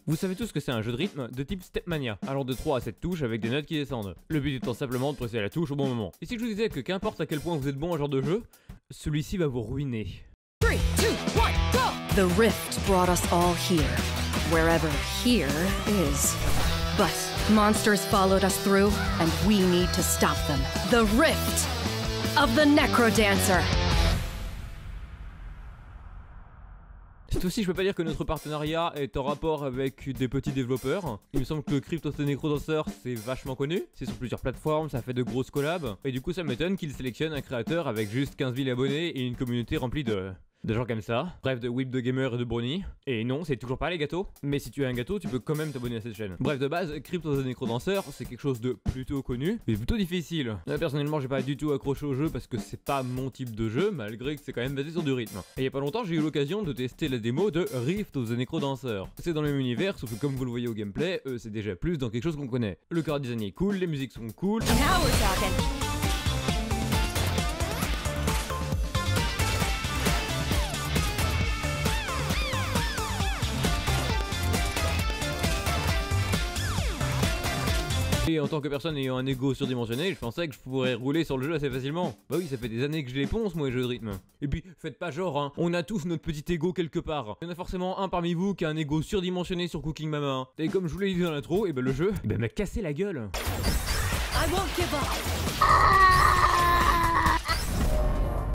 Vous savez tous que c'est un jeu de rythme de type Stepmania, allant de 3 à 7 touches avec des notes qui descendent. Le but étant simplement de presser la touche au bon moment. Et si je vous disais que qu'importe à quel point vous êtes bon à ce genre de jeu, celui-ci va vous ruiner. 3, 2, 1, go! The rift brought us all here, wherever here is. But monsters followed us through, and we need to stop them. The rift of the Necrodancer. Cette fois-ci, je peux pas dire que notre partenariat est en rapport avec des petits développeurs. Il me semble que Crypt of the Necrodancer, c'est vachement connu. C'est sur plusieurs plateformes, ça fait de grosses collabs. Et du coup, ça m'étonne qu'ils sélectionnent un créateur avec juste 15 000 abonnés et une communauté remplie de gens comme ça. Bref, de Whip, de Gamer et de Brownie. Et non, c'est toujours pas les gâteaux. Mais si tu as un gâteau, tu peux quand même t'abonner à cette chaîne. Bref, de base, Crypt of the Necrodancer, c'est quelque chose de plutôt connu, mais plutôt difficile. Personnellement, j'ai pas du tout accroché au jeu parce que c'est pas mon type de jeu, malgré que c'est quand même basé sur du rythme. Et il y a pas longtemps, j'ai eu l'occasion de tester la démo de Rift of the Necrodancer. C'est dans le même univers, sauf que comme vous le voyez au gameplay, c'est déjà plus dans quelque chose qu'on connaît. Le chara design est cool, les musiques sont cool. Now we're talking. Et en tant que personne ayant un ego surdimensionné, je pensais que je pourrais rouler sur le jeu assez facilement. Bah oui, ça fait des années que je les ponce moi les jeux de rythme. Et puis, faites pas genre hein, on a tous notre petit ego quelque part. Il y en a forcément un parmi vous qui a un ego surdimensionné sur Cooking Mama. Et comme je vous l'ai dit dans l'intro, et ben le jeu, m'a cassé la gueule. I won't give up.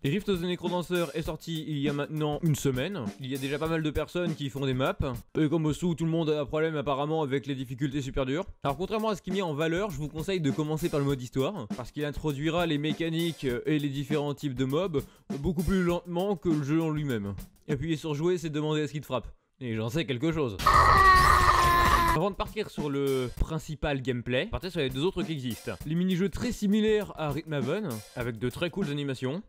Et Rift of the Necrodancer est sorti il y a maintenant une semaine. Il y a déjà pas mal de personnes qui font des maps. Et comme au sous, tout le monde a un problème apparemment avec les difficultés super dures. Alors contrairement à ce qui est mis en valeur, je vous conseille de commencer par le mode histoire. Parce qu'il introduira les mécaniques et les différents types de mobs beaucoup plus lentement que le jeu en lui-même. Appuyer sur jouer, c'est demander à ce qu'il te frappe. Et j'en sais quelque chose. Avant de partir sur le principal gameplay, partez sur les deux autres qui existent. Les mini-jeux très similaires à Rhythmaven, avec de très cooles animations.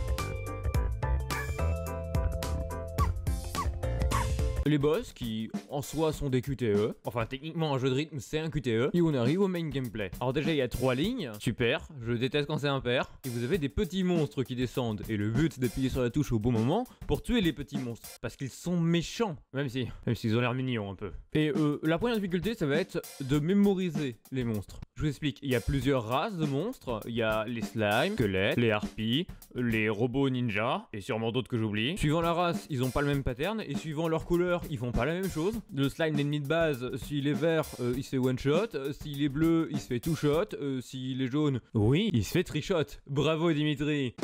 Les boss qui en soi sont des QTE, enfin techniquement un jeu de rythme c'est un QTE, et on arrive au main gameplay. Alors déjà il y a 3 lignes, super, je déteste quand c'est impair, et vous avez des petits monstres qui descendent, et le but c'est d'appuyer sur la touche au bon moment pour tuer les petits monstres, parce qu'ils sont méchants, même s'ils ont l'air mignons un peu. Et la première difficulté ça va être de mémoriser les monstres. Je vous explique, il y a plusieurs races de monstres, il y a les slimes, squelettes, les harpies, les robots ninja, et sûrement d'autres que j'oublie. Suivant la race, ils ont pas le même pattern, et suivant leur couleur, ils font pas la même chose. Le slime l'ennemi de base, s'il est vert, il se fait one shot, s'il est bleu, il se fait two shot, s'il est jaune, oui, il se fait trichot. Bravo Dimitri.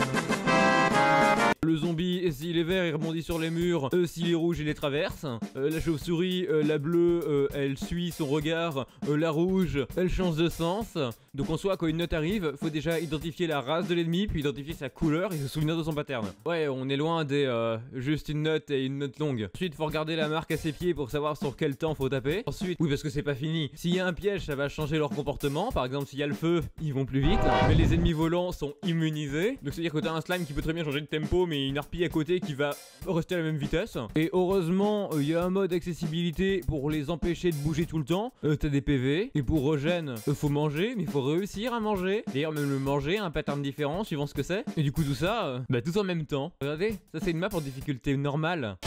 Le zombie, s'il est vert, il rebondit sur les murs, s'il est rouge, il les traverse. La chauve-souris, la bleue, elle suit son regard, la rouge, elle change de sens. Donc en soi, quand une note arrive, faut déjà identifier la race de l'ennemi, puis identifier sa couleur et se souvenir de son pattern. Ouais, on est loin des juste une note et une note longue. Ensuite, faut regarder la marque à ses pieds pour savoir sur quel temps faut taper. Ensuite, oui, parce que c'est pas fini. S'il y a un piège, ça va changer leur comportement. Par exemple, s'il y a le feu, ils vont plus vite. Mais les ennemis volants sont immunisés. Donc c'est-à-dire que t'as un slime qui peut très bien changer de tempo, mais une harpie à côté qui va rester à la même vitesse. Et heureusement, il y a un mode accessibilité pour les empêcher de bouger tout le temps. T'as des PV. Et pour regen, faut manger, mais il faut réussir à manger. D'ailleurs, même le manger a un pattern différent suivant ce que c'est. Et du coup, tout ça, tout en même temps. Regardez, ça c'est une map en difficulté normale.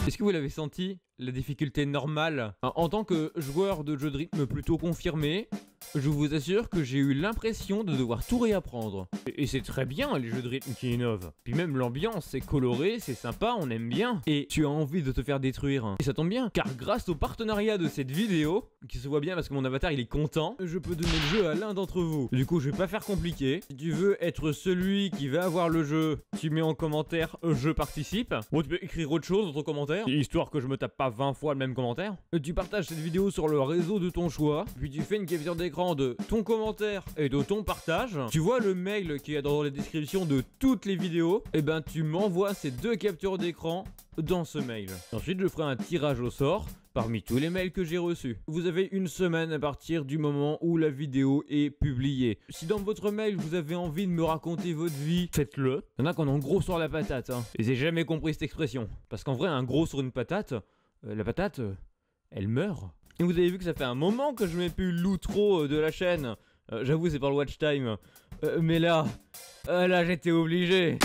Est-ce que vous l'avez senti, la difficulté normale? En tant que joueur de jeu de rythme plutôt confirmé, je vous assure que j'ai eu l'impression de devoir tout réapprendre. Et c'est très bien les jeux de rythme qui innovent. Puis même l'ambiance, c'est coloré, c'est sympa, on aime bien. Et tu as envie de te faire détruire. Et ça tombe bien, car grâce au partenariat de cette vidéo, qui se voit bien parce que mon avatar il est content, je peux donner le jeu à l'un d'entre vous. Du coup, je vais pas faire compliqué. Si tu veux être celui qui va avoir le jeu, tu mets en commentaire « Je participe ». Bon, tu peux écrire autre chose dans ton commentaire, histoire que je me tape pas 20 fois le même commentaire. Tu partages cette vidéo sur le réseau de ton choix, puis tu fais une capture d'écran de ton commentaire et de ton partage. Tu vois le mail qui est dans la description de toutes les vidéos, et ben tu m'envoies ces 2 captures d'écran dans ce mail. Ensuite je ferai un tirage au sort parmi tous les mails que j'ai reçus. Vous avez une semaine à partir du moment où la vidéo est publiée. Si dans votre mail vous avez envie de me raconter votre vie, faites-le. Il y en a qui en ont gros sur la patate, hein. Et j'ai jamais compris cette expression. Parce qu'en vrai un gros sur une patate, la patate, elle meurt. Et vous avez vu que ça fait un moment que je mets plus l'outro de la chaîne. J'avoue, c'est par le watch time. Mais là j'étais obligé.